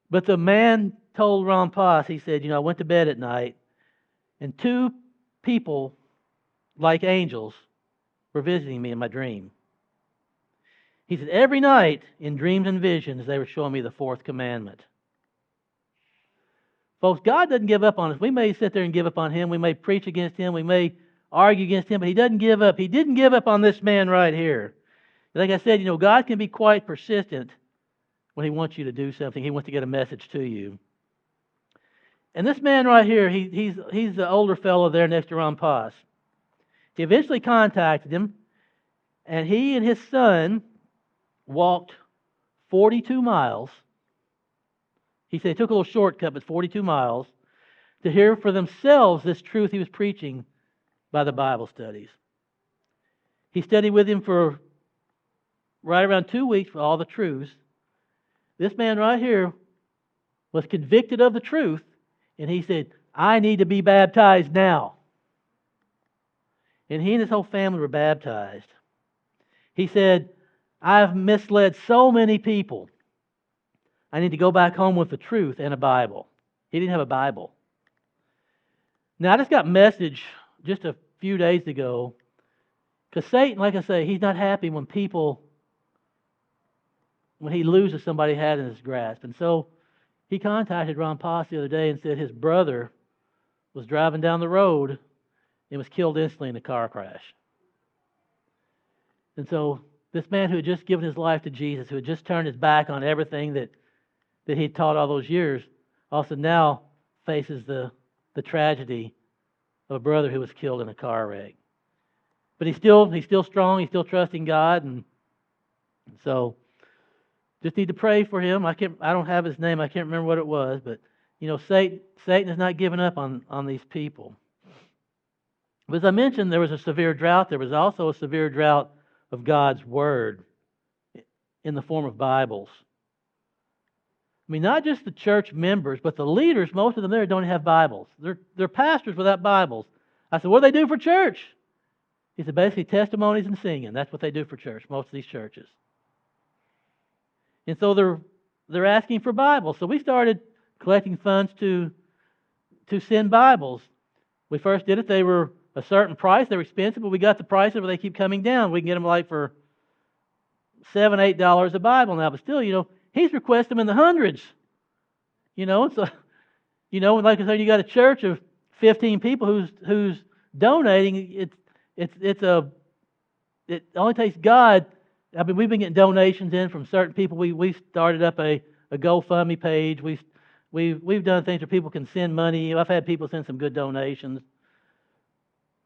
But the man told Ron Potts, he said, I went to bed at night, and two people, like angels, were visiting me in my dream. He said, every night in dreams and visions, they were showing me the fourth commandment. Folks, God doesn't give up on us. We may sit there and give up on Him. We may preach against Him. We may argue against Him, but He doesn't give up. He didn't give up on this man right here. Like I said, God can be quite persistent when He wants you to do something. He wants to get a message to you. And this man right here, he's the older fellow there next to Ron Potts. He eventually contacted him, and he and his son walked 42 miles. He said he took a little shortcut, but 42 miles, to hear for themselves this truth he was preaching by the Bible studies. He studied with him for right around 2 weeks for all the truths. This man right here was convicted of the truth, and he said, I need to be baptized now. And he and his whole family were baptized. He said, I've misled so many people. I need to go back home with the truth and a Bible. He didn't have a Bible. Now, I just got a message just a few days ago, because Satan, like I say, he's not happy when he loses somebody he had in his grasp. And so he contacted Ron Potts the other day and said his brother was driving down the road and was killed instantly in a car crash. And so this man who had just given his life to Jesus, who had just turned his back on everything that he had taught all those years, also now faces the tragedy of a brother who was killed in a car wreck. But he's still strong, he's still trusting God, and so just need to pray for him. I don't have his name, I can't remember what it was, but Satan is not giving up on these people. But as I mentioned, there was a severe drought. There was also a severe drought of God's Word in the form of Bibles. I mean, not just the church members, but the leaders, most of them there don't have Bibles. They're pastors without Bibles. I said, what do they do for church? He said, basically testimonies and singing. That's what they do for church, most of these churches. And so they're asking for Bibles. So we started collecting funds to send Bibles. We first did it. They were a certain price. They were expensive, but we got the prices where they keep coming down. We can get them like for $7, $8 a Bible now. But still, he's requesting them in the hundreds. And so, and like I said, you got a church of 15 people who's donating. It only takes God. I mean, we've been getting donations in from certain people. We started up a GoFundMe page. We've done things where people can send money. I've had people send some good donations.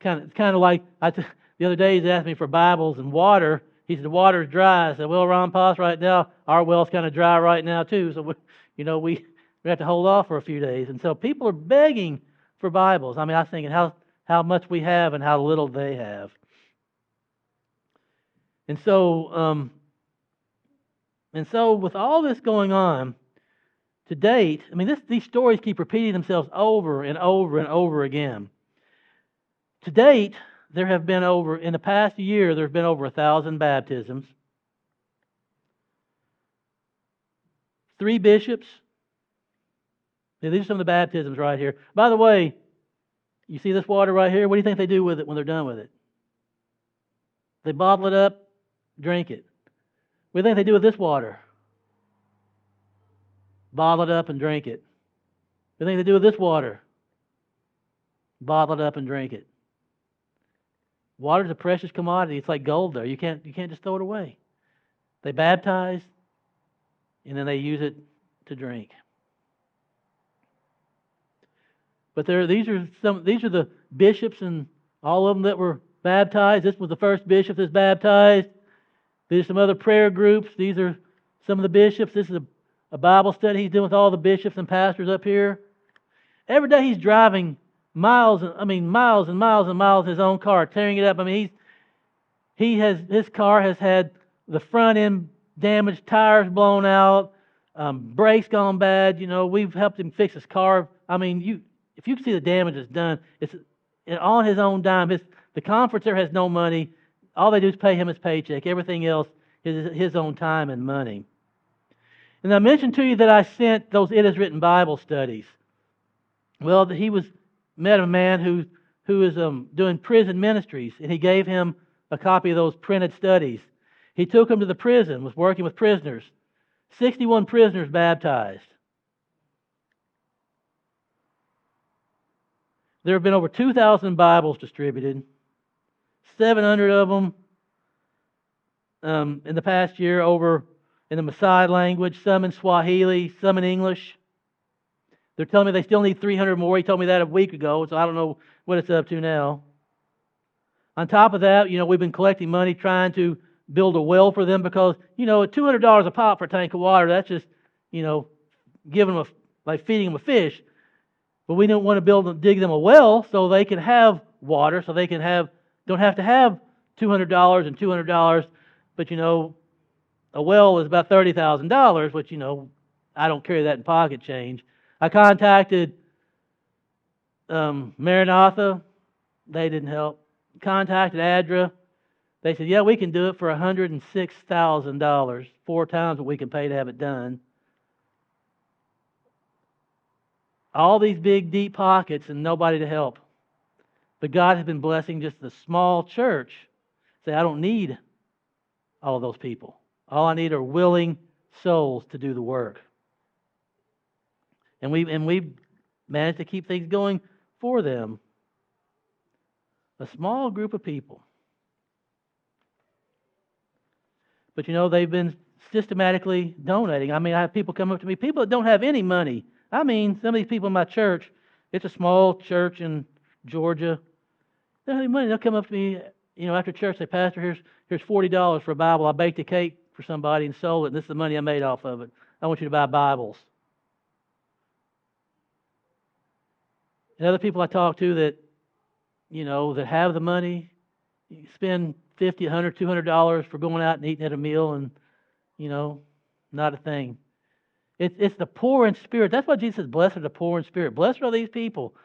Kind of like the other day, he's asked me for Bibles and water. He said the water's dry. I said, well, Ron Potts, right now our well's kind of dry right now too. So we have to hold off for a few days. And so people are begging for Bibles. I mean, I was thinking how much we have and how little they have. And so with all this going on, to date, I mean, these stories keep repeating themselves over and over and over again. To date, there have been in the past year, there have been over 1,000 baptisms. 3 bishops. Now, these are some of the baptisms right here. By the way, you see this water right here? What do you think they do with it when they're done with it? They bottle it up, drink it. What do you think they do with this water? Bottle it up and drink it. What do you think they do with this water? Bottle it up and drink it. Water is a precious commodity. It's like gold there. You can't just throw it away. They baptize, and then they use it to drink. But these are the bishops and all of them that were baptized. This was the first bishop that's baptized. There's some other prayer groups. These are some of the bishops. This is a Bible study he's doing with all the bishops and pastors up here. Every day he's driving miles and miles and miles in his own car, tearing it up. I mean, his car has had the front end damaged, tires blown out, brakes gone bad. You know, we've helped him fix his car. I mean, if you can see the damage that's done, it's on his own dime. The conference there has no money. All they do is pay him his paycheck. Everything else is his own time and money. And I mentioned to you that I sent those It Is Written Bible studies. Well, met a man who is doing prison ministries, and he gave him a copy of those printed studies. He took him to the prison, was working with prisoners. 61 prisoners baptized. There have been over 2,000 Bibles distributed, 700 of them in the past year over in the Maasai language, some in Swahili, some in English. They're telling me they still need 300 more. He told me that a week ago, so I don't know what it's up to now. On top of that, we've been collecting money trying to build a well for them because, at $200 a pop for a tank of water, that's just, giving them like feeding them a fish. But we don't want to dig them a well so they can have water, so they don't have to have $200 and $200. But, a well is about $30,000, which, I don't carry that in pocket change. I contacted Maranatha. They didn't help. Contacted ADRA. They said, yeah, we can do it for $106,000, 4 times what we can pay to have it done. All these big, deep pockets and nobody to help. But God has been blessing just the small church. Say, I don't need all of those people. All I need are willing souls to do the work. And we've managed to keep things going for them. A small group of people. But they've been systematically donating. I have people come up to me, people that don't have any money. Some of these people in my church, it's a small church in Georgia. They don't have any money. They'll come up to me, after church, say, Pastor, here's $40 for a Bible. I baked a cake for somebody and sold it, and this is the money I made off of it. I want you to buy Bibles. And other people I talk to that, that have the money, you spend $50, $100, $200 for going out and eating at a meal and, not a thing. It's the poor in spirit. That's why Jesus says, blessed are the poor in spirit. Blessed are these people.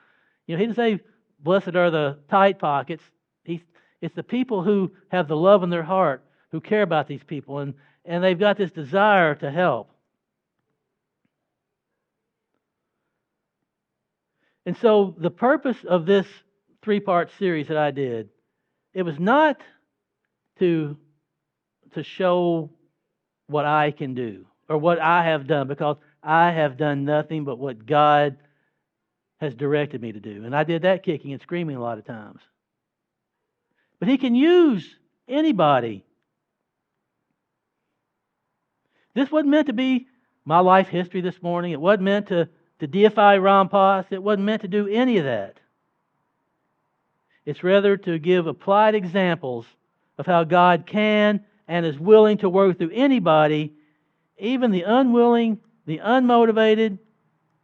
He didn't say, blessed are the tight pockets. It's the people who have the love in their heart, who care about these people, and they've got this desire to help. And so the purpose of this 3-part series that I did, it was not to show what I can do or what I have done, because I have done nothing but what God has directed me to do. And I did that kicking and screaming a lot of times. But He can use anybody. This wasn't meant to be my life history this morning. It wasn't meant to deify Ron Poss. It wasn't meant to do any of that. It's rather to give applied examples of how God can and is willing to work through anybody, even the unwilling, the unmotivated,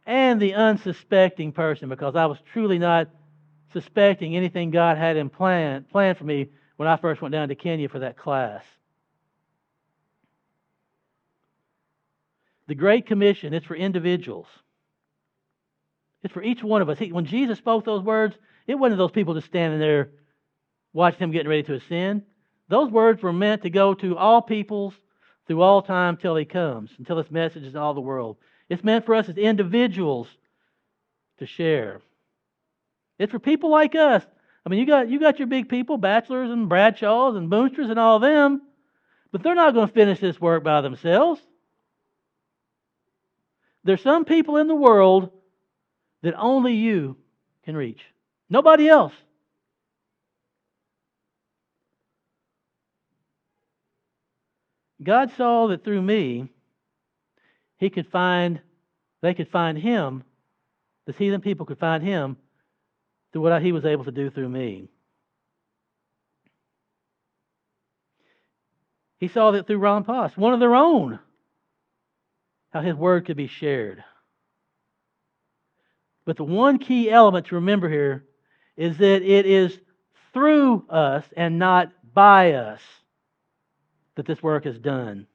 and the unsuspecting person, because I was truly not suspecting anything God had in planned for me when I first went down to Kenya for that class. The Great Commission, it's for individuals. It's for each one of us. When Jesus spoke those words, it wasn't those people just standing there watching him getting ready to ascend. Those words were meant to go to all peoples through all time till he comes, until his message is in all the world. It's meant for us as individuals to share. It's for people like us. I mean, you got your big people, Bachelors and Bradshaws and Boonsters and all of them, but they're not going to finish this work by themselves. There's some people in the world that only you can reach. Nobody else. God saw that through me, they could find him, the heathen people could find him through what he was able to do through me. He saw that through Ron Poss, one of their own, how his word could be shared. But the one key element to remember here is that it is through us and not by us that this work is done.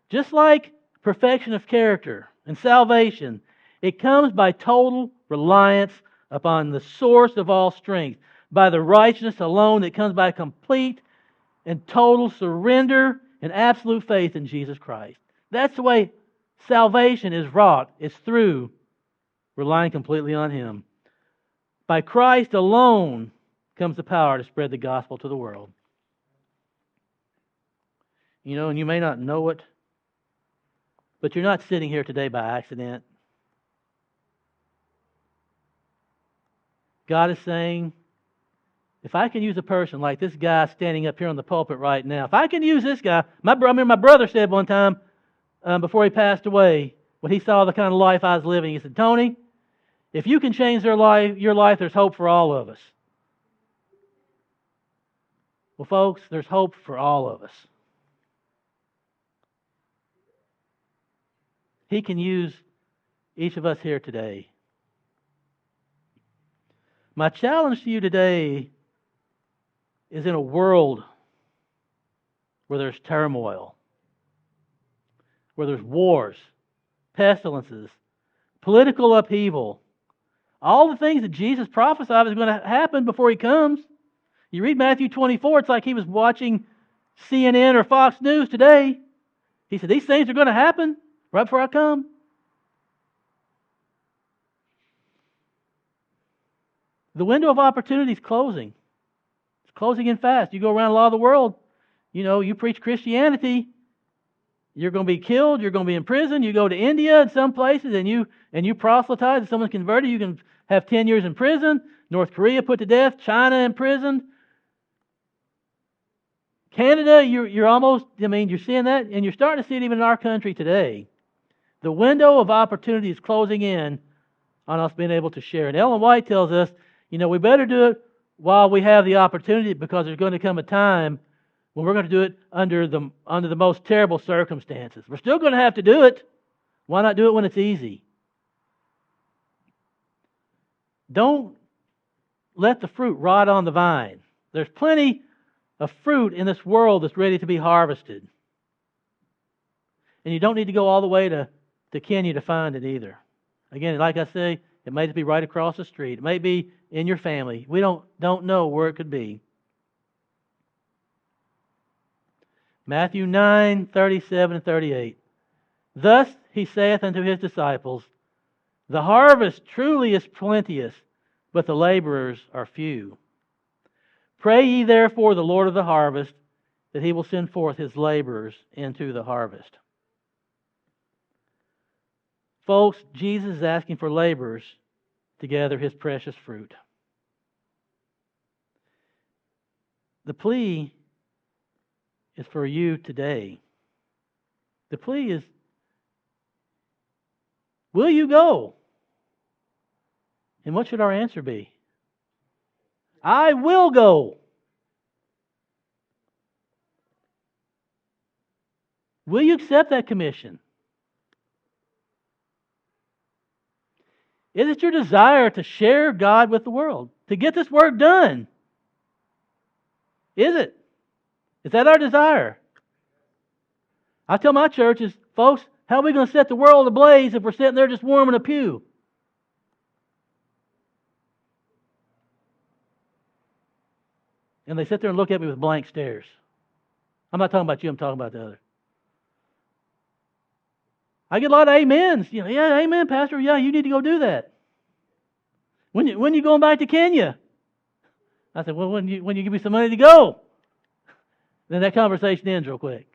Just like perfection of character and salvation, it comes by total reliance upon the source of all strength, by the righteousness alone that comes by complete and total surrender and absolute faith in Jesus Christ. That's the way salvation is wrought. It's through relying completely on him. By Christ alone comes the power to spread the gospel to the world. You know, and you may not know it, but you're not sitting here today by accident. God is saying, if I can use a person like this guy standing up here on the pulpit right now, if I can use this guy, my brother said one time before he passed away, when he saw the kind of life I was living, he said, Tony, if you can change your life, there's hope for all of us. Well, folks, there's hope for all of us. He can use each of us here today. My challenge to you today is in a world where there's turmoil, where there's wars, pestilences, political upheaval, all the things that Jesus prophesied is going to happen before he comes. You read Matthew 24, it's like he was watching CNN or Fox News today. He said, these things are going to happen right before I come. The window of opportunity is closing. It's closing in fast. You go around a lot of the world, you know, you preach Christianity, you're going to be killed, you're going to be in prison. You go to India and some places and you proselytize and someone's converted, you can have 10 years in prison. North Korea put to death, China in prison. Canada, you're almost, you're seeing that, and you're starting to see it even in our country today. The window of opportunity is closing in on us being able to share. And Ellen White tells us, we better do it while we have the opportunity, because there's going to come a time when we're going to do it under the most terrible circumstances. We're still going to have to do it. Why not do it when it's easy? Don't let the fruit rot on the vine. There's plenty of fruit in this world that's ready to be harvested. And you don't need to go all the way to Kenya to find it either. Again, like I say, it may just be right across the street. It may be in your family. We don't know where it could be. Matthew 9:37 and 38. Thus he saith unto his disciples, the harvest truly is plenteous, but the laborers are few. Pray ye therefore the Lord of the harvest, that he will send forth his laborers into the harvest. Folks, Jesus is asking for laborers to gather his precious fruit. The plea is for you today. The plea is, will you go? And what should our answer be? I will go. Will you accept that commission? Is it your desire to share God with the world? To get this work done? Is it? Is that our desire? I tell my churches, folks, How are we going to set the world ablaze if we're sitting there just warming a pew? And they sit there and look at me with blank stares. I'm not talking about you, I'm talking about the other. I get a lot of amens. You know, yeah, amen, Pastor. Yeah, you need to go do that. When you going back to Kenya? I said, well, when you give me some money to go. Then that conversation ends real quick.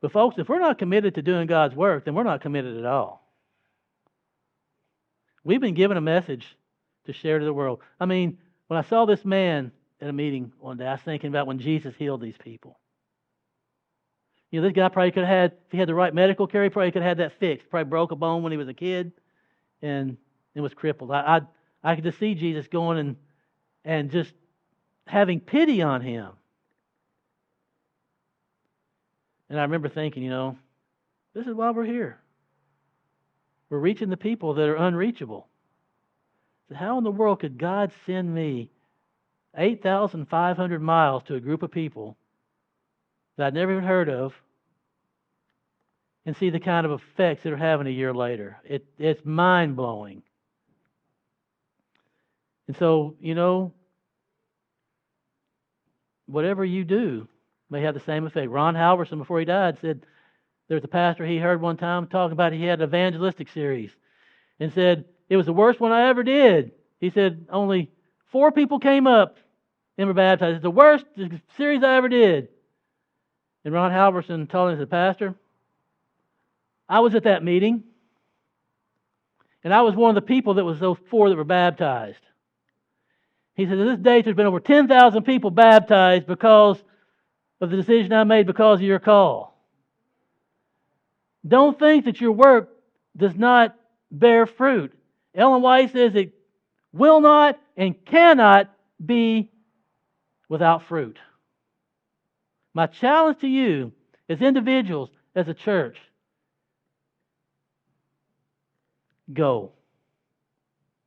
But folks, if we're not committed to doing God's work, then we're not committed at all. We've been given a message to share to the world. I mean, when I saw this man at a meeting one day, I was thinking about when Jesus healed these people. You know, this guy probably could have had, if he had the right medical care, he probably could have had that fixed. Probably broke a bone when he was a kid and was crippled. I could just see Jesus going and just having pity on him. And I remember thinking, you know, this is why we're here. We're reaching the people that are unreachable. So how in the world could God send me 8,500 miles to a group of people that I'd never even heard of and see the kind of effects that are having a year later? It's mind-blowing. And so, you know, whatever you do may have the same effect. Ron Halverson, before he died, said there was a pastor he heard one time talking about he had an evangelistic series and said, it was the worst one I ever did. He said, only 4 people came up and were baptized. It's the worst series I ever did. And Ron Halverson told him, he said, Pastor, I was at that meeting, and I was one of the people that was those 4 that were baptized. He said, to this date, there's been over 10,000 people baptized because of the decision I made because of your call. Don't think that your work does not bear fruit. Ellen White says it will not and cannot be without fruit. My challenge to you as individuals, as a church, go.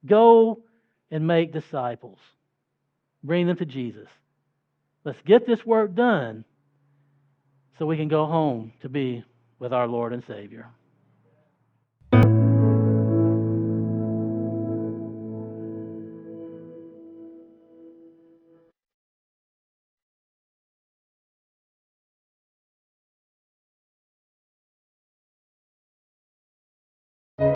Go and make disciples. Bring them to Jesus. Let's get this work done so we can go home to be with our Lord and Savior.